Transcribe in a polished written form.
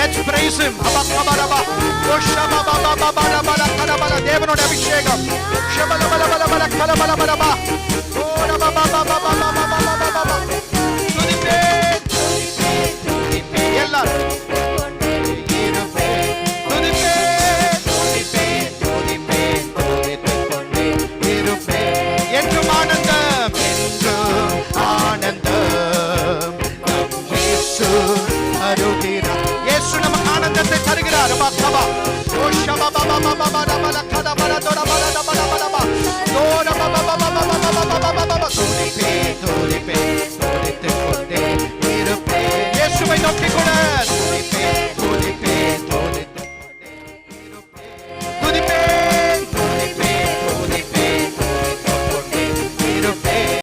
Let's praise him. தேவனுடைய அபிஷேகம். எல்லாரும் என்றும் ஆனந்தம், என்றும் ஆனந்தம். இயேசு அருகிறார். இயேசு நமக்கு ஆனந்தத்தை தருகிறார். ஓ ஷபா பாபா பாபா பாபா பாபா கதா பாலா தோரா பாலா பாலா பாலா பாலா தோரா பாபா பாபா